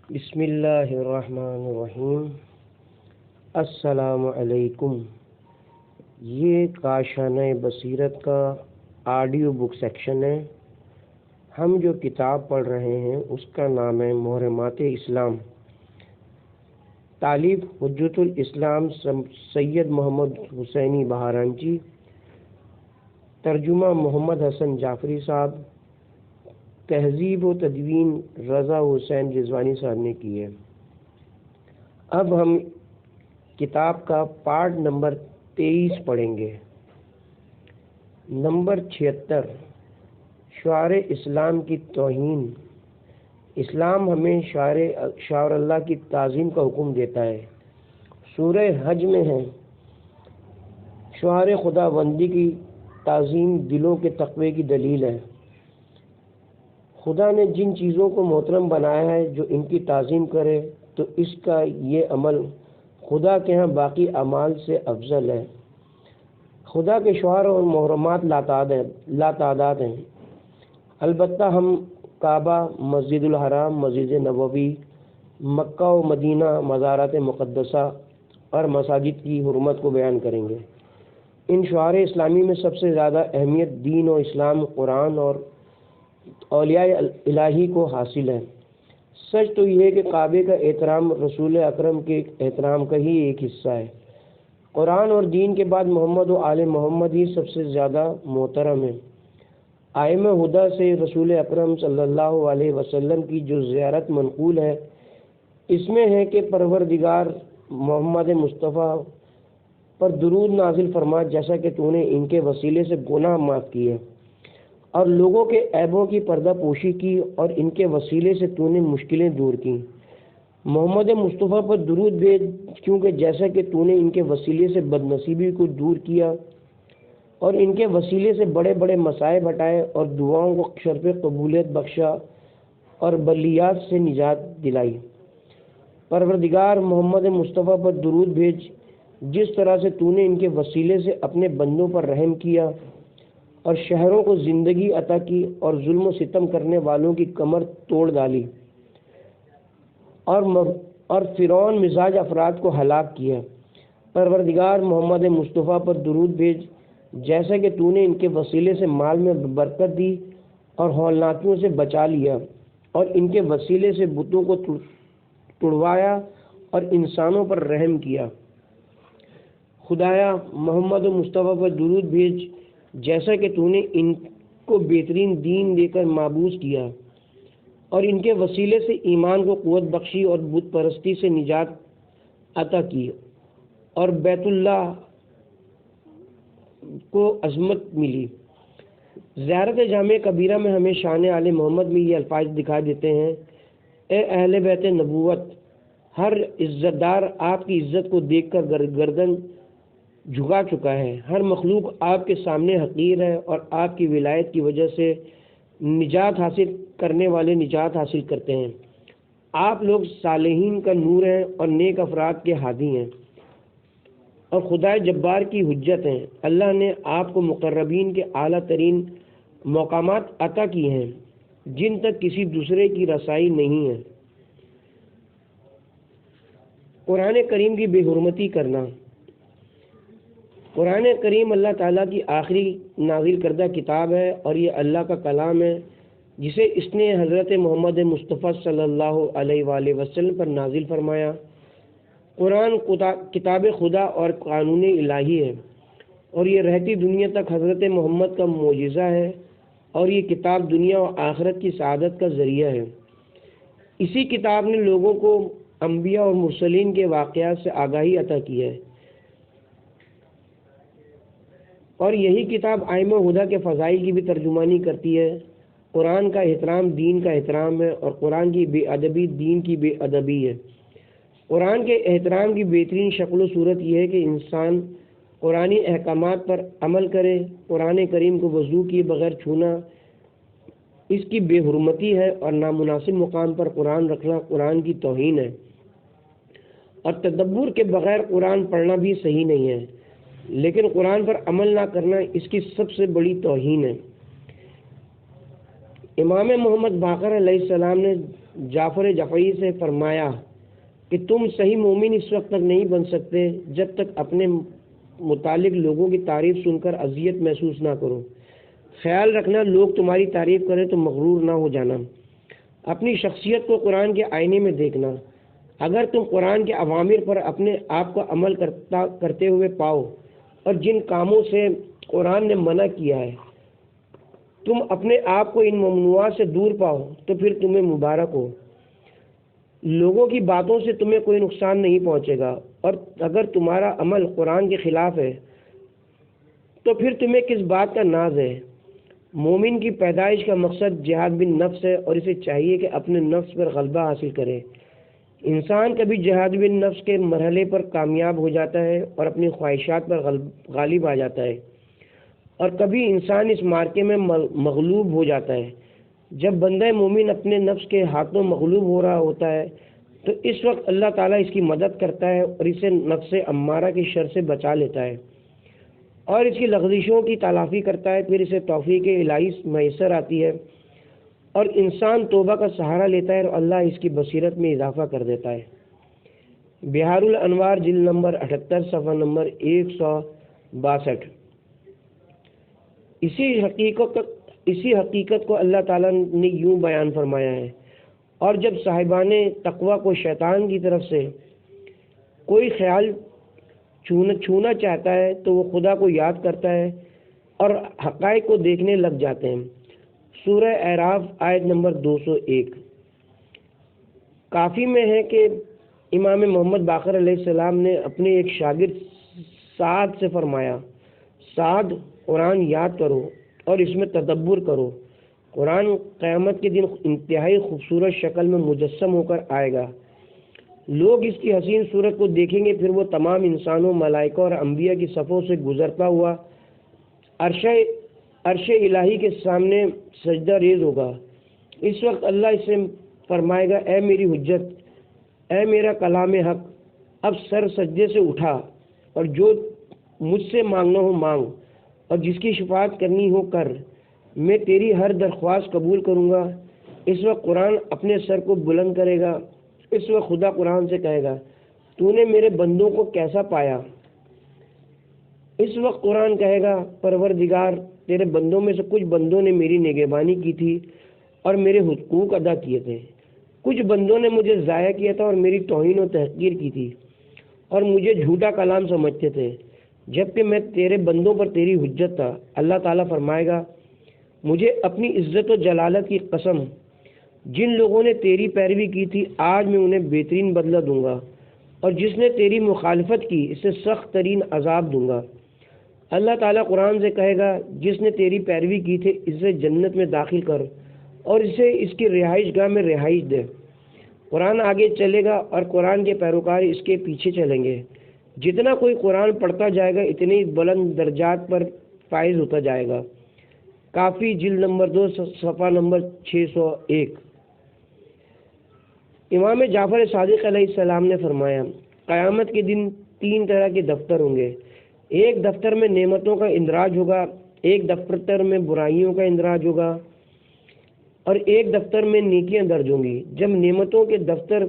بسم اللہ الرحمن الرحیم۔ السلام علیکم۔ یہ کاشانہ بصیرت کا آڈیو بک سیکشن ہے۔ ہم جو کتاب پڑھ رہے ہیں اس کا نام ہے محرمات اسلام، تالیف حجت الاسلام سید محمد حسینی بہارانچی، ترجمہ محمد حسن جعفری صاحب، تہذیب و تدوین رضا حسین رضوانی صاحب نے کی ہے۔ اب ہم کتاب کا پارٹ نمبر 23 پڑھیں گے۔ نمبر 76، شعار اسلام کی توہین۔ اسلام ہمیں شعار اللہ کی تعظیم کا حکم دیتا ہے۔ سورہ حج میں ہے، شعار خدا بندی کی تعظیم دلوں کے تقوی کی دلیل ہے۔ خدا نے جن چیزوں کو محترم بنایا ہے جو ان کی تعظیم کرے تو اس کا یہ عمل خدا کے ہاں باقی اعمال سے افضل ہے۔ خدا کے شعار اور محرمات لاتعداد ہیں۔ البتہ ہم کعبہ، مسجد الحرام، مسجد نبوی، مکہ و مدینہ، مزارات مقدسہ اور مساجد کی حرمت کو بیان کریں گے۔ ان شعار اسلامی میں سب سے زیادہ اہمیت دین و اسلام، قرآن اور اولیاء الہی کو حاصل ہے۔ سچ تو یہ ہے کہ کعبے کا احترام رسول اکرم کے احترام کا ہی ایک حصہ ہے۔ قرآن اور دین کے بعد محمد و آل محمد ہی سب سے زیادہ محترم ہیں۔ ائمہ ہدی سے رسول اکرم صلی اللہ علیہ وسلم کی جو زیارت منقول ہے، اس میں ہے کہ پروردگار محمد مصطفیٰ پر درود نازل فرما، جیسا کہ تو نے ان کے وسیلے سے گناہ معاف کیے اور لوگوں کے عیبوں کی پردہ پوشی کی، اور ان کے وسیلے سے تو نے مشکلیں دور کی۔ محمد مصطفیٰ پر درود بھیج، کیونکہ جیسا کہ تو نے ان کے وسیلے سے بد نصیبی کو دور کیا اور ان کے وسیلے سے بڑے بڑے مصائب ہٹائے اور دعاؤں کو شرف قبولیت بخشا اور بلیات سے نجات دلائی۔ پروردگار محمد مصطفیٰ پر درود بھیج، جس طرح سے تو نے ان کے وسیلے سے اپنے بندوں پر رحم کیا اور شہروں کو زندگی عطا کی اور ظلم و ستم کرنے والوں کی کمر توڑ ڈالی اور فرعون مزاج افراد کو ہلاک کیا۔ پروردگار محمد مصطفیٰ پر درود بھیج، جیسا کہ تو نے ان کے وسیلے سے مال میں برکت دی اور ہولناکیوں سے بچا لیا اور ان کے وسیلے سے بتوں کو توڑوایا اور انسانوں پر رحم کیا۔ خدایا محمد مصطفیٰ پر درود بھیج، جیسا کہ تو نے ان کو بہترین دین دے کر مابوس کیا اور ان کے وسیلے سے ایمان کو قوت بخشی اور بت پرستی سے نجات عطا کی اور بیت اللہ کو عظمت ملی۔ زیارت جامع کبیرہ میں ہمیں شان آل محمد میں یہ الفاظ دکھائی دیتے ہیں: اے اہل بیت نبوت، ہر عزت دار آپ کی عزت کو دیکھ کر گردن جھکا چکا ہے۔ ہر مخلوق آپ کے سامنے حقیر ہے اور آپ کی ولایت کی وجہ سے نجات حاصل کرنے والے نجات حاصل کرتے ہیں۔ آپ لوگ صالحین کا نور ہیں اور نیک افراد کے ہادی ہیں اور خدائے جبار کی حجت ہیں۔ اللہ نے آپ کو مقربین کے اعلیٰ ترین مقامات عطا کیے ہیں جن تک کسی دوسرے کی رسائی نہیں ہے۔ قرآن کریم کی بے حرمتی کرنا۔ قرآن کریم اللہ تعالیٰ کی آخری نازل کردہ کتاب ہے اور یہ اللہ کا کلام ہے جسے اس نے حضرت محمد مصطفیٰ صلی اللہ علیہ وآلہ وسلم پر نازل فرمایا۔ قرآن کتاب خدا اور قانون الہی ہے اور یہ رہتی دنیا تک حضرت محمد کا معجزہ ہے اور یہ کتاب دنیا و آخرت کی سعادت کا ذریعہ ہے۔ اسی کتاب نے لوگوں کو انبیاء اور مرسلین کے واقعات سے آگاہی عطا کی ہے اور یہی کتاب ائمہ ہدی کے فضائل کی بھی ترجمانی کرتی ہے۔ قرآن کا احترام دین کا احترام ہے اور قرآن کی بے ادبی دین کی بے ادبی ہے۔ قرآن کے احترام کی بہترین شکل و صورت یہ ہے کہ انسان قرآنی احکامات پر عمل کرے۔ قرآن کریم کو وضو کیے بغیر چھونا اس کی بے حرمتی ہے اور نامناسب مقام پر قرآن رکھنا قرآن کی توہین ہے، اور تدبر کے بغیر قرآن پڑھنا بھی صحیح نہیں ہے، لیکن قرآن پر عمل نہ کرنا اس کی سب سے بڑی توہین ہے۔ امام محمد باقر علیہ السلام نے جعفر جعفری سے فرمایا کہ تم صحیح مومن اس وقت تک نہیں بن سکتے جب تک اپنے متعلق لوگوں کی تعریف سن کر اذیت محسوس نہ کرو۔ خیال رکھنا لوگ تمہاری تعریف کریں تو مغرور نہ ہو جانا۔ اپنی شخصیت کو قرآن کے آئینے میں دیکھنا۔ اگر تم قرآن کے اوامر پر اپنے آپ کو عمل کرتے ہوئے پاؤ اور جن کاموں سے قرآن نے منع کیا ہے تم اپنے آپ کو ان ممنوعات سے دور پاؤ تو پھر تمہیں مبارک ہو۔ لوگوں کی باتوں سے تمہیں کوئی نقصان نہیں پہنچے گا، اور اگر تمہارا عمل قرآن کے خلاف ہے تو پھر تمہیں کس بات کا ناز ہے۔ مومن کی پیدائش کا مقصد جہاد بن نفس ہے اور اسے چاہیے کہ اپنے نفس پر غلبہ حاصل کرے۔ انسان کبھی جہاد بن نفس کے مرحلے پر کامیاب ہو جاتا ہے اور اپنی خواہشات پر غالب آ جاتا ہے، اور کبھی انسان اس مارکے میں مغلوب ہو جاتا ہے۔ جب بندہ مومن اپنے نفس کے ہاتھوں مغلوب ہو رہا ہوتا ہے تو اس وقت اللہ تعالیٰ اس کی مدد کرتا ہے اور اسے نفس امارہ کی شر سے بچا لیتا ہے اور اس کی لغزشوں کی تلافی کرتا ہے۔ پھر اسے توفیق الہی میسر آتی ہے اور انسان توبہ کا سہارا لیتا ہے اور اللہ اس کی بصیرت میں اضافہ کر دیتا ہے۔ بہار الانوار جلد نمبر 78 صفحہ نمبر 162۔ اسی حقیقت کو اللہ تعالیٰ نے یوں بیان فرمایا ہے، اور جب صاحبان تقوی کو شیطان کی طرف سے کوئی خیال چھونا چاہتا ہے تو وہ خدا کو یاد کرتا ہے اور حقائق کو دیکھنے لگ جاتے ہیں۔ سورہ اعراف آیت نمبر 201۔ کافی میں ہے کہ امام محمد باقر علیہ السلام نے اپنے ایک شاگرد سعد سے فرمایا، سعد قرآن یاد کرو اور اس میں تدبر کرو۔ قرآن قیامت کے دن انتہائی خوبصورت شکل میں مجسم ہو کر آئے گا۔ لوگ اس کی حسین صورت کو دیکھیں گے، پھر وہ تمام انسانوں، ملائکہ اور انبیاء کی صفوں سے گزرتا ہوا عرش الہی کے سامنے سجدہ ریز ہوگا۔ اس وقت اللہ اس سے فرمائے گا، اے میری حجت، اے میرا کلام حق، اب سر سجدے سے اٹھا اور جو مجھ سے مانگنا ہو مانگ اور جس کی شفاعت کرنی ہو کر، میں تیری ہر درخواست قبول کروں گا۔ اس وقت قرآن اپنے سر کو بلند کرے گا۔ اس وقت خدا قرآن سے کہے گا، تو نے میرے بندوں کو کیسا پایا؟ اس وقت قرآن کہے گا، پروردگار، تیرے بندوں میں سے کچھ بندوں نے میری نگہبانی کی تھی اور میرے حقوق ادا کیے تھے، کچھ بندوں نے مجھے ضائع کیا تھا اور میری توہین و تحقیر کی تھی اور مجھے جھوٹا کلام سمجھتے تھے جبکہ میں تیرے بندوں پر تیری حجت تھا۔ اللہ تعالیٰ فرمائے گا، مجھے اپنی عزت و جلالت کی قسم، جن لوگوں نے تیری پیروی کی تھی آج میں انہیں بہترین بدلہ دوں گا، اور جس نے تیری مخالفت کی اسے سخت ترین عذاب دوں گا۔ اللہ تعالیٰ قرآن سے کہے گا، جس نے تیری پیروی کی تھی اسے جنت میں داخل کر اور اسے اس کی رہائش گاہ میں رہائش دے۔ قرآن آگے چلے گا اور قرآن کے پیروکار اس کے پیچھے چلیں گے۔ جتنا کوئی قرآن پڑھتا جائے گا اتنی بلند درجات پر فائز ہوتا جائے گا۔ کافی جلد نمبر 2 صفحہ نمبر 601۔ امام جعفر صادق علیہ السلام نے فرمایا، قیامت کے دن 3 طرح کے دفتر ہوں گے۔ ایک دفتر میں نعمتوں کا اندراج ہوگا، ایک دفتر میں برائیوں کا اندراج ہوگا اور ایک دفتر میں نیکیاں درج ہوں گی۔ جب نعمتوں کے دفتر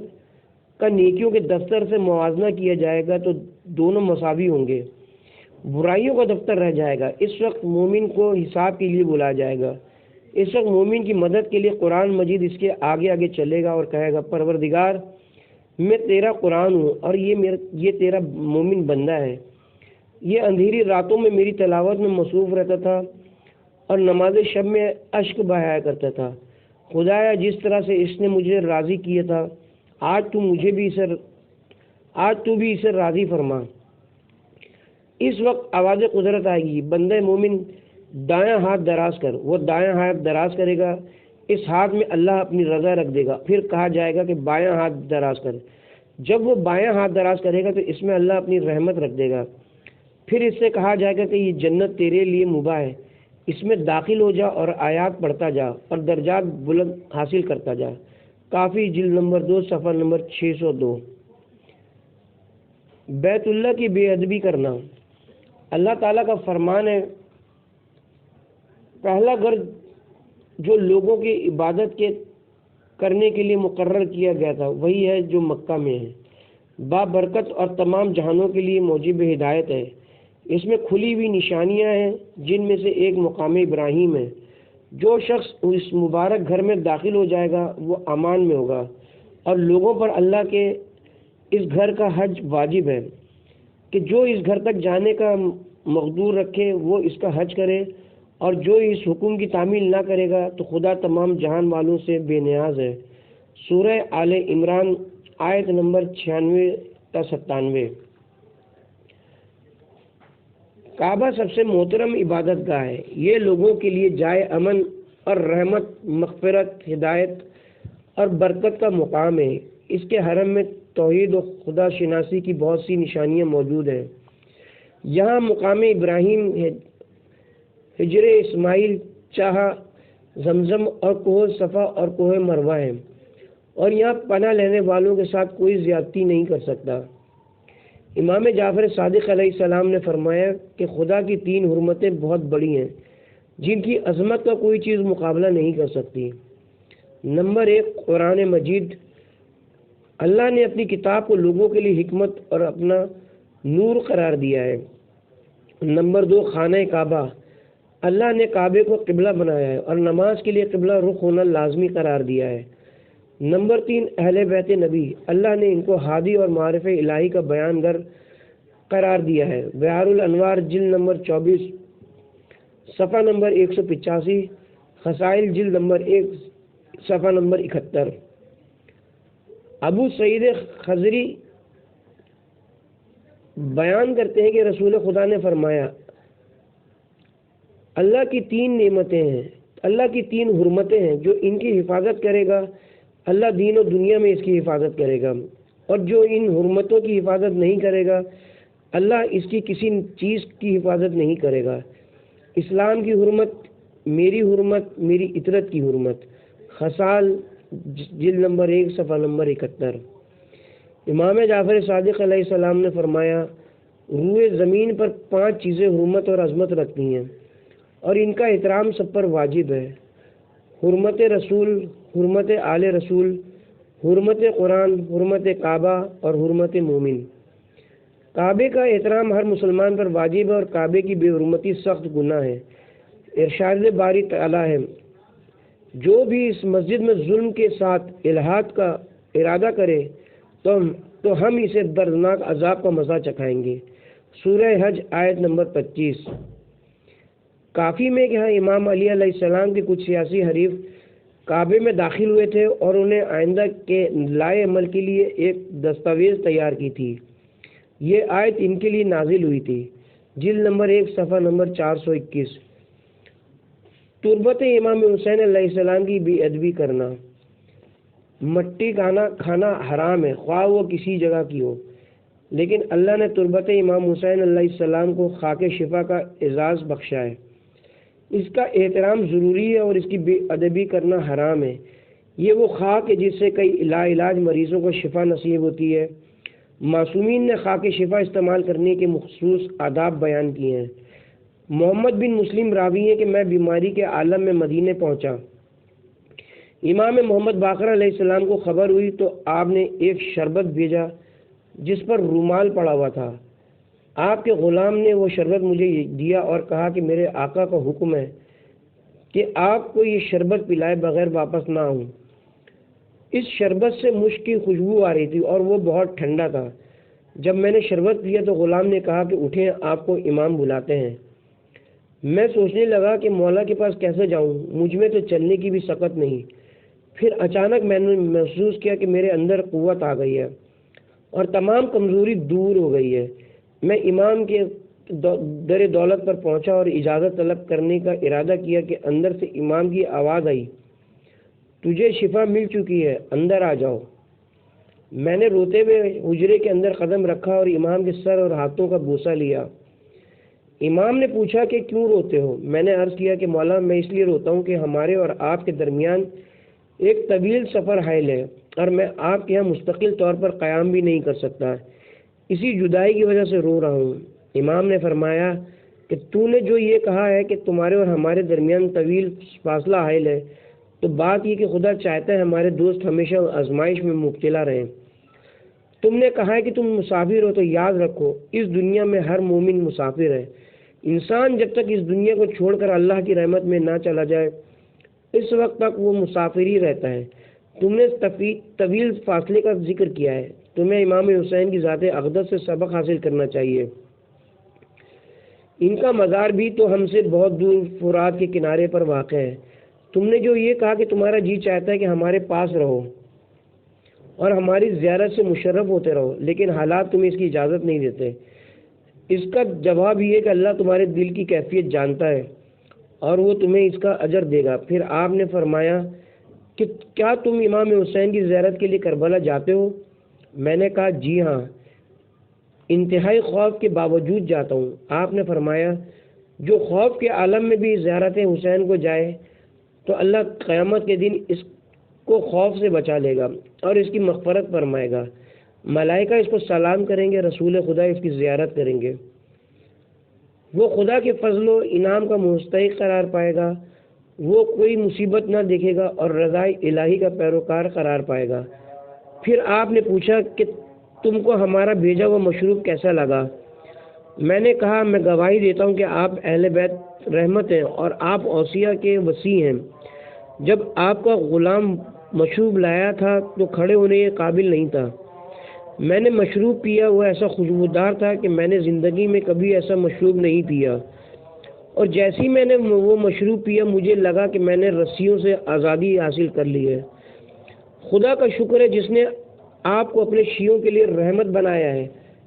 کا نیکیوں کے دفتر سے موازنہ کیا جائے گا تو دونوں مساوی ہوں گے۔ برائیوں کا دفتر رہ جائے گا۔ اس وقت مومن کو حساب کے لیے بلایا جائے گا۔ اس وقت مومن کی مدد کے لیے قرآن مجید اس کے آگے آگے چلے گا اور کہے گا، پروردگار، میں تیرا قرآن ہوں اور یہ تیرا مومن بندہ ہے۔ یہ اندھیری راتوں میں میری تلاوت میں مصروف رہتا تھا اور نماز شب میں اشک بہایا کرتا تھا۔ خدایا، جس طرح سے اس نے مجھے راضی کیا تھا، آج تو بھی اسے راضی فرما۔ اس وقت آواز قدرت آئے گی، بندہ مومن دایاں ہاتھ دراز کر۔ وہ دایاں ہاتھ دراز کرے گا، اس ہاتھ میں اللہ اپنی رضا رکھ دے گا۔ پھر کہا جائے گا کہ بایاں ہاتھ دراز کر۔ جب وہ بایاں ہاتھ دراز کرے گا تو اس میں اللہ اپنی رحمت رکھ دے گا۔ پھر اس سے کہا جائے گا کہ یہ جنت تیرے لیے مباح ہے، اس میں داخل ہو جا اور آیات پڑھتا جا اور درجات بلند حاصل کرتا جا۔ کافی جلد نمبر 2 صفحہ نمبر 602۔ بیت اللہ کی بے ادبی کرنا۔ اللہ تعالیٰ کا فرمان ہے، پہلا گھر جو لوگوں کی عبادت کے کرنے کے لیے مقرر کیا گیا تھا وہی ہے جو مکہ میں ہے، بابرکت اور تمام جہانوں کے لیے موجب ہدایت ہے۔ اس میں کھلی ہوئی نشانیاں ہیں جن میں سے ایک مقام ابراہیم ہے۔ جو شخص اس مبارک گھر میں داخل ہو جائے گا وہ امان میں ہوگا، اور لوگوں پر اللہ کے اس گھر کا حج واجب ہے کہ جو اس گھر تک جانے کا مقدور رکھے وہ اس کا حج کرے، اور جو اس حکم کی تعمیل نہ کرے گا تو خدا تمام جہان والوں سے بے نیاز ہے۔ سورہ آل عمران آیت نمبر 96 تا 97۔ کعبہ سب سے محترم عبادت گاہ ہے۔ یہ لوگوں کے لیے جائے امن اور رحمت، مغفرت، ہدایت اور برکت کا مقام ہے۔ اس کے حرم میں توحید و خدا شناسی کی بہت سی نشانیاں موجود ہیں۔ یہاں مقام ابراہیم، حجر اسماعیل، چاہا، زمزم اور کوہ صفا اور کوہ مروہ ہیں، اور یہاں پناہ لینے والوں کے ساتھ کوئی زیادتی نہیں کر سکتا۔ امام جعفر صادق علیہ السلام نے فرمایا کہ خدا کی 3 حرمتیں بہت بڑی ہیں جن کی عظمت کا کوئی چیز مقابلہ نہیں کر سکتی۔ نمبر 1، قرآن مجید۔ اللہ نے اپنی کتاب کو لوگوں کے لیے حکمت اور اپنا نور قرار دیا ہے۔ نمبر 2، خانہ کعبہ۔ اللہ نے کعبے کو قبلہ بنایا ہے اور نماز کے لیے قبلہ رخ ہونا لازمی قرار دیا ہے۔ نمبر 3، اہل بیت نبی۔ اللہ نے ان کو ہادی اور معارف الہی کا بیان گر قرار دیا ہے۔ بحار الانوار جلد نمبر 24 صفحہ نمبر 185، خصائل جلد نمبر 1 صفحہ نمبر 71۔ ابو سعید خضری بیان کرتے ہیں کہ رسول خدا نے فرمایا، اللہ کی 3 نعمتیں ہیں، اللہ کی 3 حرمتیں ہیں، جو ان کی حفاظت کرے گا اللہ دین و دنیا میں اس کی حفاظت کرے گا، اور جو ان حرمتوں کی حفاظت نہیں کرے گا اللہ اس کی کسی چیز کی حفاظت نہیں کرے گا۔ اسلام کی حرمت، میری حرمت، میری اطرت کی حرمت، خصال جلد نمبر 1 صفحہ نمبر 71۔ امام جعفر صادق علیہ السلام نے فرمایا، روئے زمین پر 5 چیزیں حرمت اور عظمت رکھتی ہیں اور ان کا احترام سب پر واجب ہے: حرمت رسول، حرمت آل رسول، حرمت قرآن، حرمت کعبہ اور حرمت مومن۔ کعبے کا احترام ہر مسلمان پر واجب ہے اور کعبے کی بے حرمتی سخت گناہ ہے۔ ارشاد باری تعالیٰ ہے، جو بھی اس مسجد میں ظلم کے ساتھ الحاد کا ارادہ کرے تو ہم اسے دردناک عذاب کا مزہ چکھائیں گے۔ سورہ حج آیت نمبر 25۔ کافی میں کہ امام علی علیہ السلام کے کچھ سیاسی حریف کعبے میں داخل ہوئے تھے اور انہیں آئندہ کے لائے عمل کے لیے ایک دستاویز تیار کی تھی۔ یہ آیت ان کے لیے نازل ہوئی تھی۔ جلد نمبر 1 صفحہ نمبر 421۔ تربت امام حسین علیہ السلام کی بے ادبی کرنا۔ مٹی کھانا حرام ہے، خواہ وہ کسی جگہ کی ہو، لیکن اللہ نے تربت امام حسین علیہ السلام کو خاک شفا کا اعزاز بخشا ہے۔ اس کا احترام ضروری ہے اور اس کی بے ادبی کرنا حرام ہے۔ یہ وہ خاک ہے جس سے کئی لاعلاج مریضوں کو شفا نصیب ہوتی ہے۔ معصومین نے خاک شفا استعمال کرنے کے مخصوص آداب بیان کیے ہیں۔ محمد بن مسلم راوی ہے کہ میں بیماری کے عالم میں مدینے پہنچا۔ امام محمد باقر علیہ السلام کو خبر ہوئی تو آپ نے ایک شربت بھیجا جس پر رومال پڑا ہوا تھا۔ آپ کے غلام نے وہ شربت مجھے دیا اور کہا کہ میرے آقا کا حکم ہے کہ آپ کو یہ شربت پلائے بغیر واپس نہ آؤں۔ اس شربت سے مشک کی خوشبو آ رہی تھی اور وہ بہت ٹھنڈا تھا۔ جب میں نے شربت پیا تو غلام نے کہا کہ اٹھیں، آپ کو امام بلاتے ہیں۔ میں سوچنے لگا کہ مولا کے پاس کیسے جاؤں، مجھ میں تو چلنے کی بھی طاقت نہیں۔ پھر اچانک میں نے محسوس کیا کہ میرے اندر قوت آ گئی ہے اور تمام کمزوری دور ہو گئی ہے۔ میں امام کے در دولت پر پہنچا اور اجازت طلب کرنے کا ارادہ کیا کہ اندر سے امام کی آواز آئی، تجھے شفا مل چکی ہے، اندر آ جاؤ۔ میں نے روتے ہوئے حجرے کے اندر قدم رکھا اور امام کے سر اور ہاتھوں کا بوسہ لیا۔ امام نے پوچھا کہ کیوں روتے ہو؟ میں نے عرض کیا کہ مولا میں اس لیے روتا ہوں کہ ہمارے اور آپ کے درمیان ایک طویل سفر حائل ہے اور میں آپ کے یہاں مستقل طور پر قیام بھی نہیں کر سکتا، اسی جدائی کی وجہ سے رو رہا ہوں۔ امام نے فرمایا کہ تو نے جو یہ کہا ہے کہ تمہارے اور ہمارے درمیان طویل فاصلہ حائل ہے تو بات یہ کہ خدا چاہتا ہے ہمارے دوست ہمیشہ آزمائش میں مبتلا رہیں۔ تم نے کہا ہے کہ تم مسافر ہو، تو یاد رکھو اس دنیا میں ہر مومن مسافر ہے۔ انسان جب تک اس دنیا کو چھوڑ کر اللہ کی رحمت میں نہ چلا جائے اس وقت تک وہ مسافر ہی رہتا ہے۔ تم نے طویل فاصلے کا ذکر کیا ہے۔ تمہیں امام حسین کی ذات اقدس سے سبق حاصل کرنا چاہیے۔ ان کا مزار بھی تو ہم سے بہت دور فرات کے کنارے پر واقع ہے۔ تم نے جو یہ کہا کہ تمہارا جی چاہتا ہے کہ ہمارے پاس رہو اور ہماری زیارت سے مشرف ہوتے رہو، لیکن حالات تمہیں اس کی اجازت نہیں دیتے، اس کا جواب یہ ہے کہ اللہ تمہارے دل کی کیفیت جانتا ہے اور وہ تمہیں اس کا اجر دے گا۔ پھر آپ نے فرمایا کہ کیا تم امام حسین کی زیارت کے لیے کربلا جاتے ہو؟ میں نے کہا جی ہاں، انتہائی خوف کے باوجود جاتا ہوں۔ آپ نے فرمایا جو خوف کے عالم میں بھی زیارت حسین کو جائے تو اللہ قیامت کے دن اس کو خوف سے بچا لے گا اور اس کی مغفرت فرمائے گا۔ ملائکہ اس کو سلام کریں گے، رسول خدا اس کی زیارت کریں گے، وہ خدا کے فضل و انعام کا مستحق قرار پائے گا، وہ کوئی مصیبت نہ دیکھے گا اور رضا الہی کا پیروکار قرار پائے گا۔ پھر آپ نے پوچھا کہ تم کو ہمارا بھیجا ہوا مشروب کیسا لگا؟ میں نے کہا میں گواہی دیتا ہوں کہ آپ اہل بیت رحمت ہیں اور آپ اوصیاء کے وصی ہیں۔ جب آپ کا غلام مشروب لایا تھا تو کھڑے ہونے کے قابل نہیں تھا۔ میں نے مشروب پیا، وہ ایسا خوشبودار تھا کہ میں نے زندگی میں کبھی ایسا مشروب نہیں پیا، اور جیسے ہی میں نے وہ مشروب پیا مجھے لگا کہ میں نے رسیوں سے آزادی حاصل کر لی ہے۔ خدا کا شکر ہے جس نے آپ کو اپنے شیعوں کے لیے رحمت بنایا ہے۔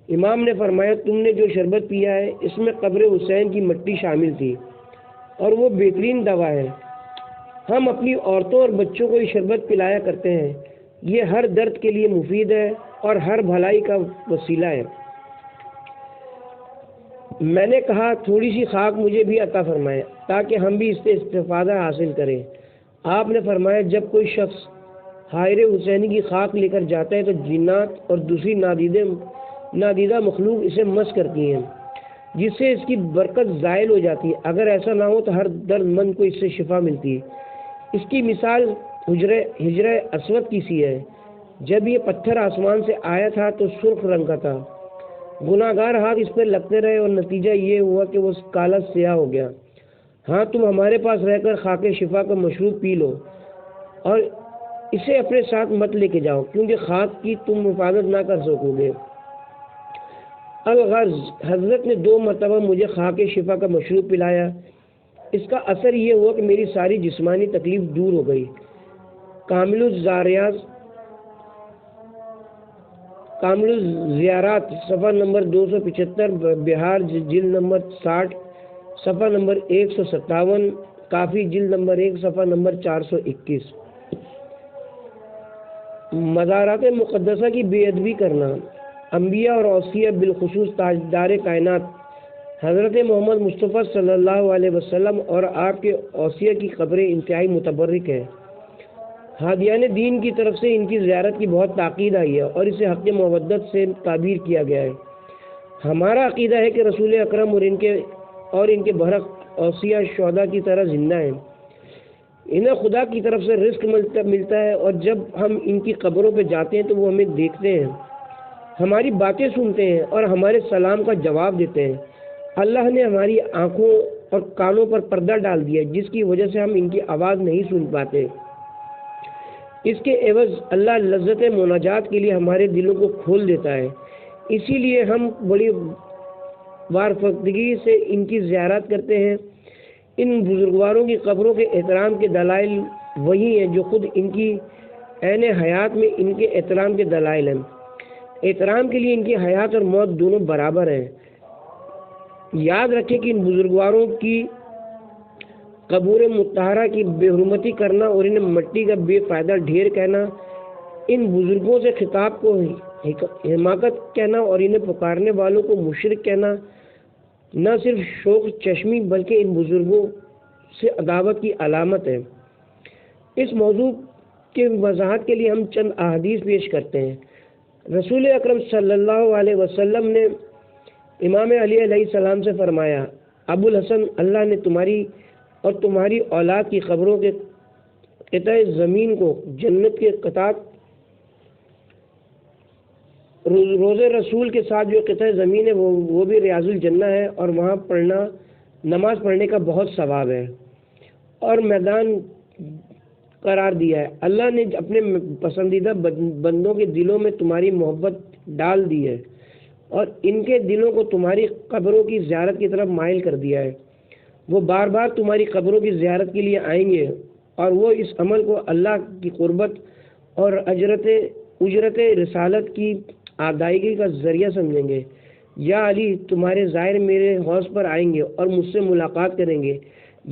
امام نے فرمایا تم نے جو شربت پیا ہے اس میں قبر حسین کی مٹی شامل تھی اور وہ بہترین دوا ہے۔ ہم اپنی عورتوں اور بچوں کو یہ شربت پلایا کرتے ہیں، یہ ہر درد کے لیے مفید ہے اور ہر بھلائی کا وسیلہ ہے۔ میں نے کہا تھوڑی سی خاک مجھے بھی عطا فرمائے تاکہ ہم بھی اس سے استفادہ حاصل کریں۔ آپ نے فرمایا جب کوئی شخص حائر حسینی کی خاک لے کر جاتا ہے تو جنات اور دوسری نادیدہ مخلوق اسے مس کرتی ہیں، جس سے اس کی برکت زائل ہو جاتی ہے۔ اگر ایسا نہ ہو تو ہر درد مند کو اس سے شفا ملتی ہے۔ اس کی مثال حجرہ اسود کی سی ہے۔ جب یہ پتھر آسمان سے آیا تھا تو سرخ رنگ کا تھا، گناہ گار ہاتھ اس پر لگتے رہے اور نتیجہ یہ ہوا کہ وہ کالا سیاہ ہو گیا۔ ہاں تم ہمارے پاس رہ کر خاک شفا کا مشروب پی لو اور اسے اپنے ساتھ مت لے کے جاؤ، کیونکہ خاک کی تم حفاظت نہ کر سکو گے۔ الغرض حضرت نے 2 مرتبہ مجھے خاک شفا کا مشروب پلایا۔ اس کا اثر یہ ہوا کہ میری ساری جسمانی تکلیف دور ہو گئی۔ کامل الزیارات صفحہ نمبر 275، بہار جلد نمبر 60 صفحہ نمبر 157، کافی جلد نمبر 1 صفحہ نمبر 421۔ مزارات مقدسہ کی بے ادبی کرنا۔ انبیاء اور اوصیاء بالخصوص تاجدار کائنات حضرت محمد مصطفیٰ صلی اللہ علیہ وسلم اور آپ کے اوصیاء کی قبریں انتہائی متبرک ہے۔ ہادیان دین کی طرف سے ان کی زیارت کی بہت تاکید آئی ہے اور اسے حق مودت سے تعبیر کیا گیا ہے۔ ہمارا عقیدہ ہے کہ رسول اکرم اور ان کے برحق اوصیاء شہداء کی طرح زندہ ہیں، انہیں خدا کی طرف سے رزق ملتا ہے، اور جب ہم ان کی قبروں پہ جاتے ہیں تو وہ ہمیں دیکھتے ہیں، ہماری باتیں سنتے ہیں اور ہمارے سلام کا جواب دیتے ہیں۔ اللہ نے ہماری آنکھوں اور کانوں پر پردہ ڈال دیا جس کی وجہ سے ہم ان کی آواز نہیں سن پاتے۔ اس کے عوض اللہ لذت مناجات کے لیے ہمارے دلوں کو کھول دیتا ہے، اسی لیے ہم بڑی وارفگی سے ان کی زیارت کرتے ہیں۔ ان بزرگواروں کی قبروں کے احترام کے دلائل وہی ہیں جو خود ان کی عین حیات میں ان کے احترام کے دلائل ہیں۔ احترام کے لیے ان کی حیات اور موت دونوں برابر ہیں۔ یاد رکھیں کہ ان بزرگواروں کی قبور مطہرہ کی بے حرمتی کرنا اور انہیں مٹی کا بے فائدہ ڈھیر کہنا، ان بزرگوں سے خطاب کو حماقت کہنا اور انہیں پکارنے والوں کو مشرک کہنا نہ صرف شوق چشمی بلکہ ان بزرگوں سے عداوت کی علامت ہے۔ اس موضوع کے وضاحت کے لیے ہم چند احادیث پیش کرتے ہیں۔ رسول اکرم صلی اللہ علیہ وسلم نے امام علی علیہ السلام سے فرمایا، ابو الحسن، اللہ نے تمہاری اور تمہاری اولاد کی قبروں کے قطع زمین کو جنت کے قطعات، روزے رسول کے ساتھ جو قطع زمین ہے وہ بھی ریاض الجنہ ہے، اور وہاں نماز پڑھنے کا بہت ثواب ہے اور میدان قرار دیا ہے۔ اللہ نے اپنے پسندیدہ بندوں کے دلوں میں تمہاری محبت ڈال دی ہے اور ان کے دلوں کو تمہاری قبروں کی زیارت کی طرف مائل کر دیا ہے۔ وہ بار بار تمہاری قبروں کی زیارت کے لیے آئیں گے اور وہ اس عمل کو اللہ کی قربت اور اجرت رسالت کی ادائیگی کا ذریعہ سمجھیں گے۔ یا علی، تمہارے زائر میرے حوض پر آئیں گے اور مجھ سے ملاقات کریں گے۔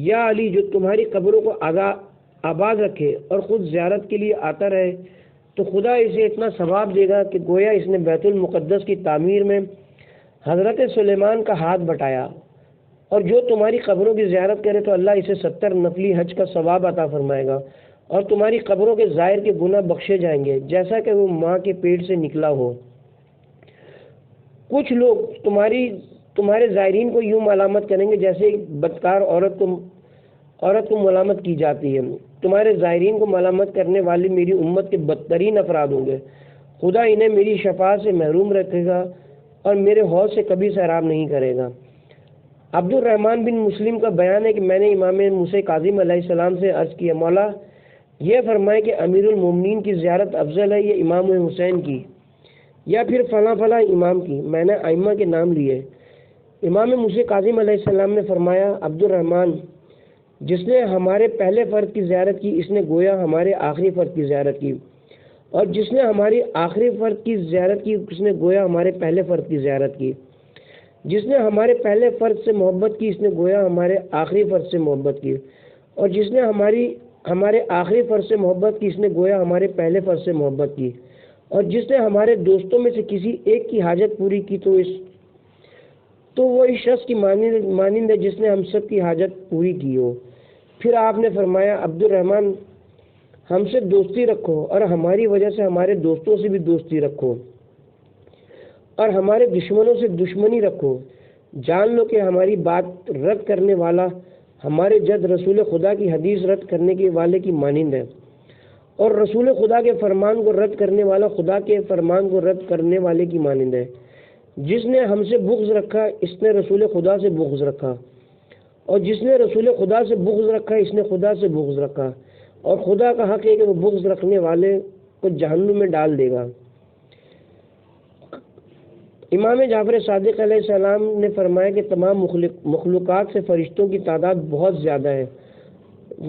یا علی، جو تمہاری قبروں کو آباد رکھے اور خود زیارت کے لیے آتا رہے، تو خدا اسے اتنا ثواب دے گا کہ گویا اس نے بیت المقدس کی تعمیر میں حضرت سلیمان کا ہاتھ بٹایا۔ اور جو تمہاری قبروں کی زیارت کرے تو اللہ اسے 70 نفلی حج کا ثواب عطا فرمائے گا اور تمہاری قبروں کے زائر کے گناہ بخشے جائیں گے جیسا کہ وہ ماں کے پیٹ سے نکلا ہو۔ کچھ لوگ تمہارے زائرین کو یوں ملامت کریں گے جیسے ایک بدکار عورت کو ملامت کی جاتی ہے۔ تمہارے زائرین کو ملامت کرنے والی میری امت کے بدترین افراد ہوں گے۔ خدا انہیں میری شفاعت سے محروم رکھے گا اور میرے حوض سے کبھی سیراب نہیں کرے گا۔ عبد الرحمن بن مسلم کا بیان ہے کہ میں نے امام موسیٰ کاظم علیہ السلام سے عرض کیا، مولا یہ فرمائے کہ امیر المومنین کی زیارت افضل ہے یا امام حسین کی یا پھر فلاں فلاں امام کی؟ میں نے ائمہ کے نام لیے۔ امام موسیٰ کاظم علیہ السلام نے فرمایا، عبد الرحمن، جس نے ہمارے پہلے فرد کی زیارت کی اس نے گویا ہمارے آخری فرد کی زیارت کی، اور جس نے ہماری آخری فرد کی زیارت کی اس نے گویا ہمارے پہلے فرد کی زیارت کی۔ جس نے ہمارے پہلے فرد سے محبت کی اس نے گویا ہمارے آخری فرد سے محبت کی، اور جس نے ہمارے آخری فرد سے محبت کی اس نے گویا ہمارے پہلے فرد سے محبت کی، اور جس نے ہمارے دوستوں میں سے کسی ایک کی حاجت پوری کی تو وہ اس شخص کی مانند ہے جس نے ہم سب کی حاجت پوری کی ہو۔ پھر آپ نے فرمایا، عبد الرحمن، ہم سے دوستی رکھو اور ہماری وجہ سے ہمارے دوستوں سے بھی دوستی رکھو اور ہمارے دشمنوں سے دشمنی رکھو۔ جان لو کہ ہماری بات رد کرنے والا ہمارے جد رسول خدا کی حدیث رد کرنے کے والے کی مانند ہے، اور رسول خدا کے فرمان کو رد کرنے والا خدا کے فرمان کو رد کرنے والے کی مانند ہے۔ جس نے ہم سے بغض رکھا اس نے رسول خدا سے بغض رکھا، اور جس نے رسول خدا سے بغض رکھا اس نے خدا سے بغض رکھا، اور خدا کا حق ہے کہ وہ بغض رکھنے والے کو جہنم میں ڈال دے گا۔ امام جعفر صادق علیہ السلام نے فرمایا کہ تمام مخلوقات سے فرشتوں کی تعداد بہت زیادہ ہے۔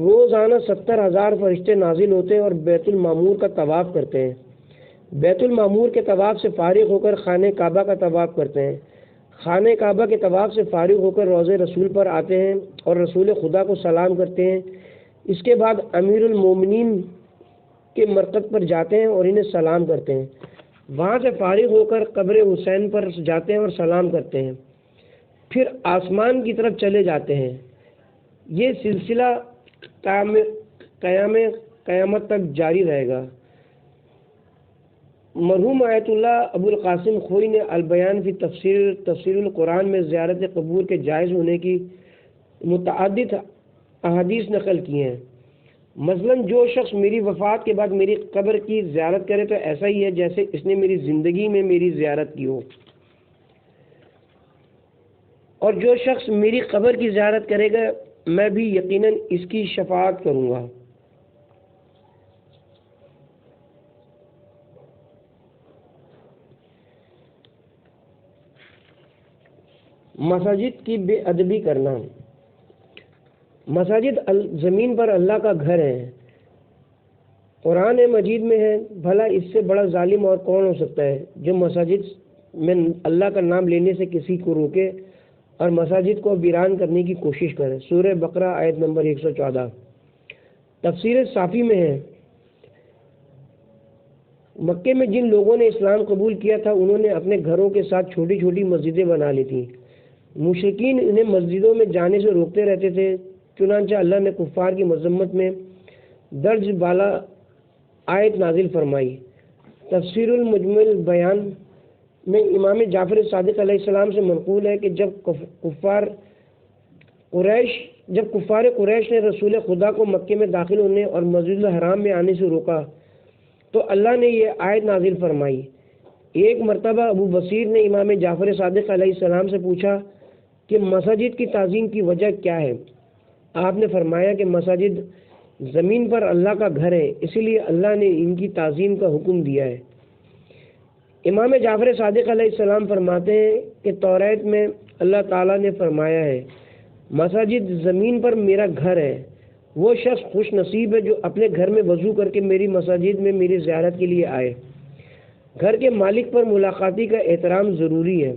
روزانہ 70,000 فرشتے نازل ہوتے ہیں اور بیت المعمور کا طواف کرتے ہیں۔ بیت المعمور کے طواف سے فارغ ہو کر خانہ کعبہ کا طواف کرتے ہیں۔ خانہ کعبہ کے طواف سے فارغ ہو کر روضہ رسول پر آتے ہیں اور رسول خدا کو سلام کرتے ہیں۔ اس کے بعد امیر المومنین کے مرقد پر جاتے ہیں اور انہیں سلام کرتے ہیں۔ وہاں سے فارغ ہو کر قبر حسین پر جاتے ہیں اور سلام کرتے ہیں، پھر آسمان کی طرف چلے جاتے ہیں۔ یہ سلسلہ قیامت تک جاری رہے گا۔ مرحوم آیت اللہ ابو القاسم خوئی نے البیان فی تفسیر القرآن میں زیارت قبور کے جائز ہونے کی متعدد احادیث نقل کی ہیں۔ مثلاً جو شخص میری وفات کے بعد میری قبر کی زیارت کرے تو ایسا ہی ہے جیسے اس نے میری زندگی میں میری زیارت کی ہو، اور جو شخص میری قبر کی زیارت کرے گا میں بھی یقیناً اس کی شفاعت کروں گا۔ مساجد کی بے ادبی کرنا۔ مساجد زمین پر اللہ کا گھر ہے، قرآن مجید میں ہے، بھلا اس سے بڑا ظالم اور کون ہو سکتا ہے جو مساجد میں اللہ کا نام لینے سے کسی کو روکے اور مساجد کو ویران کرنے کی کوشش کرے۔ سورہ بقرہ آیت نمبر 114۔ تفسیر صافی میں ہے، مکے میں جن لوگوں نے اسلام قبول کیا تھا انہوں نے اپنے گھروں کے ساتھ چھوٹی چھوٹی مسجدیں بنا لی تھیں۔ مشرکین انہیں مسجدوں میں جانے سے روکتے رہتے تھے، چنانچہ اللہ نے کفار کی مذمت میں درج بالا آیت نازل فرمائی۔ تفسیر المجمل بیان میں امام جعفر صادق علیہ السلام سے منقول ہے کہ جب کفار جب کفار قریش نے رسول خدا کو مکے میں داخل ہونے اور مسجد الحرام میں آنے سے روکا تو اللہ نے یہ آیت نازل فرمائی۔ ایک مرتبہ ابو بصیر نے امام جعفر صادق علیہ السلام سے پوچھا کہ مساجد کی تعظیم کی وجہ کیا ہے؟ آپ نے فرمایا کہ مساجد زمین پر اللہ کا گھر ہے، اسی لیے اللہ نے ان کی تعظیم کا حکم دیا ہے۔ امام جعفر صادق علیہ السلام فرماتے ہیں کہ توریت میں اللہ تعالیٰ نے فرمایا ہے مساجد زمین پر میرا گھر ہے، وہ شخص خوش نصیب ہے جو اپنے گھر میں وضو کر کے میری مساجد میں میری زیارت کے لیے آئے۔ گھر کے مالک پر ملاقاتی کا احترام ضروری ہے۔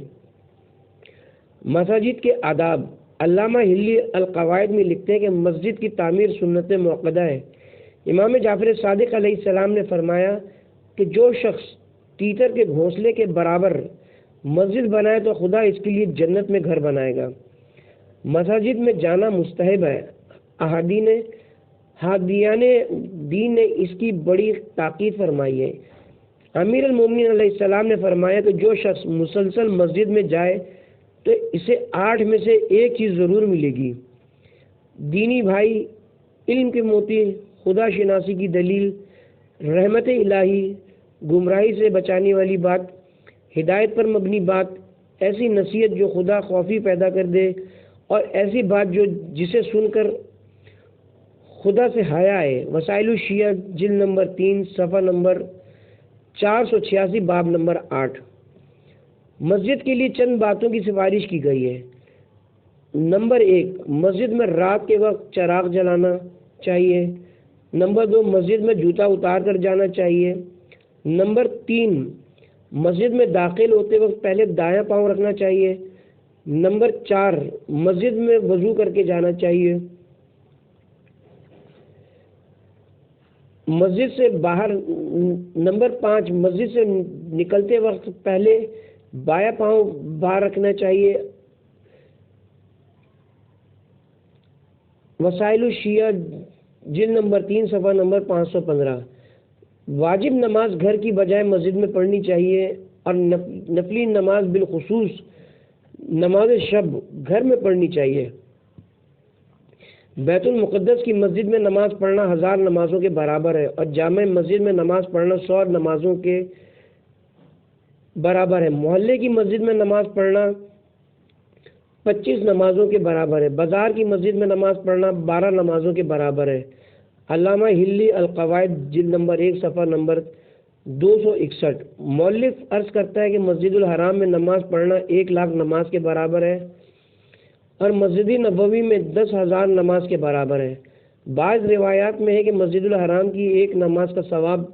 مساجد کے آداب، علامہ ہلی القواعد میں لکھتے ہیں کہ مسجد کی تعمیر سنت موقدہ ہے۔ امام جعفر صادق علیہ السلام نے فرمایا کہ جو شخص تیتر کے گھونسلے کے برابر مسجد بنائے تو خدا اس کے لیے جنت میں گھر بنائے گا۔ مساجد میں جانا مستحب ہے۔ حادیان دین نے اس کی بڑی تاکید فرمائی ہے۔ امیر المومنین علیہ السلام نے فرمایا کہ جو شخص مسلسل مسجد میں جائے تو اسے 8 میں سے ایک چیز ضرور ملے گی: دینی بھائی، علم کے موتی، خدا شناسی کی دلیل، رحمت الہی، گمراہی سے بچانے والی بات، ہدایت پر مبنی بات، ایسی نصیحت جو خدا خوفی پیدا کر دے، اور ایسی بات جسے سن کر خدا سے حیا ہے۔ وسائل الشیعہ جلد نمبر 3 صفحہ نمبر 486 باب نمبر 8۔ مسجد کے لیے چند باتوں کی سفارش کی گئی ہے۔ نمبر 1، مسجد میں رات کے وقت چراغ جلانا چاہیے۔ نمبر 2، مسجد میں جوتا اتار کر جانا چاہیے۔ نمبر 3، مسجد میں داخل ہوتے وقت پہلے دایاں پاؤں رکھنا چاہیے۔ نمبر 4، مسجد میں وضو کر کے جانا چاہیے۔ مسجد سے باہر نمبر 5، مسجد سے نکلتے وقت پہلے بایاں پاؤں باہر رکھنا چاہیے۔ وسائل الشیعہ جلد نمبر 3 صفحہ نمبر 515۔ واجب نماز گھر کی بجائے مسجد میں پڑھنی چاہیے اور نفلی نماز بالخصوص نماز شب گھر میں پڑھنی چاہیے۔ بیت المقدس کی مسجد میں نماز پڑھنا 1000 نمازوں کے برابر ہے اور جامع مسجد میں نماز پڑھنا 100 نمازوں کے برابر ہے۔ محلے کی مسجد میں نماز پڑھنا 25 نمازوں کے برابر ہے۔ بازار کی مسجد میں نماز پڑھنا 12 نمازوں کے برابر ہے۔ علامہ ہلی القواعد جلد نمبر 1 صفحہ نمبر 261۔ مؤلف عرض کرتا ہے کہ مسجد الحرام میں نماز پڑھنا 1,00,000 نماز کے برابر ہے اور مسجد نبوی میں 10,000 نماز کے برابر ہے۔ بعض روایات میں ہے کہ مسجد الحرام کی ایک نماز کا ثواب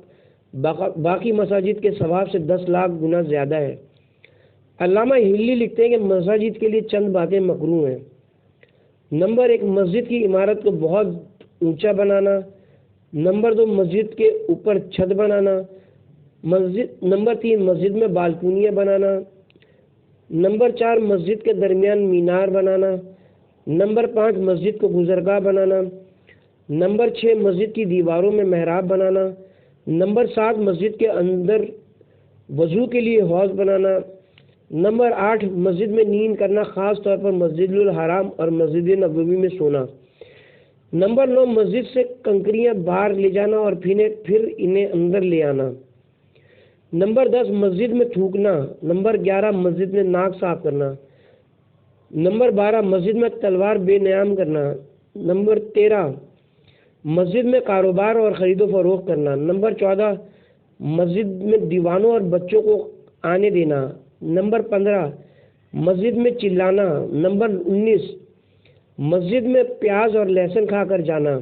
باقی مساجد کے ثواب سے 10,00,000 گنا زیادہ ہے۔ علامہ ہلی لکھتے ہیں کہ مساجد کے لیے چند باتیں مکروہ ہیں۔ نمبر 1، مسجد کی عمارت کو بہت اونچا بنانا۔ نمبر 2، مسجد کے اوپر چھت بنانا۔ نمبر 3، مسجد میں بالکنیاں بنانا۔ نمبر 4، مسجد کے درمیان مینار بنانا۔ نمبر 5، مسجد کو گزرگاہ بنانا۔ نمبر 6، مسجد کی دیواروں میں محراب بنانا۔ نمبر 7، مسجد کے اندر وضو کے لیے حوض بنانا۔ نمبر 8، مسجد میں نیند کرنا، خاص طور پر مسجد الحرام اور مسجد نبوی میں سونا۔ نمبر 9، مسجد سے کنکریاں باہر لے جانا اور پھر انہیں اندر لے آنا۔ نمبر 10، مسجد میں تھوکنا۔ نمبر 11، مسجد میں ناک صاف کرنا۔ نمبر 12، مسجد میں تلوار بے نیام کرنا۔ نمبر 13، مسجد میں کاروبار اور خرید و فروخت کرنا۔ نمبر 14، مسجد میں دیوانوں اور بچوں کو آنے دینا۔ نمبر 15، مسجد میں چلانا۔ نمبر 19، مسجد میں پیاز اور لہسن کھا کر جانا۔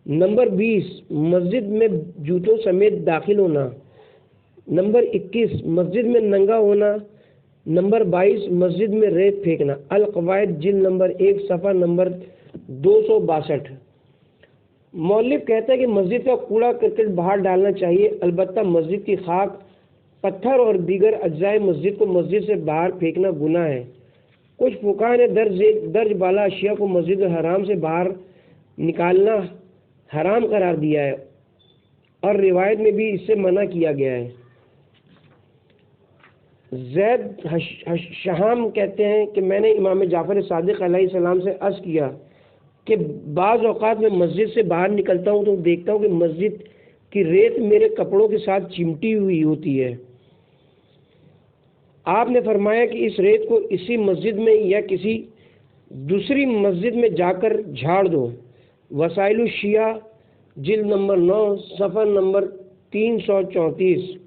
نمبر 20، مسجد میں جوتوں سمیت داخل ہونا۔ نمبر 21، مسجد میں ننگا ہونا۔ نمبر 22، مسجد میں ریت پھینکنا۔ القواعد جلد نمبر 1 صفحہ نمبر 262۔ مؤلف کہتا ہے کہ مسجد کا کوڑا کرکٹ باہر ڈالنا چاہیے، البتہ مسجد کی خاک، پتھر اور دیگر اجزائے مسجد کو مسجد سے باہر پھینکنا گناہ ہے۔ کچھ فقہا نے درج بالا اشیاء کو مسجد الحرام سے باہر نکالنا حرام قرار دیا ہے اور روایت میں بھی اس سے منع کیا گیا ہے۔ زید شہام کہتے ہیں کہ میں نے امام جعفر صادق علیہ السلام سے عرض کیا کہ بعض اوقات میں مسجد سے باہر نکلتا ہوں تو دیکھتا ہوں کہ مسجد کی ریت میرے کپڑوں کے ساتھ چمٹی ہوئی ہوتی ہے۔ آپ نے فرمایا کہ اس ریت کو اسی مسجد میں یا کسی دوسری مسجد میں جا کر جھاڑ دو۔ وسائل الشیعہ جلد نمبر 9 صفحہ نمبر 334۔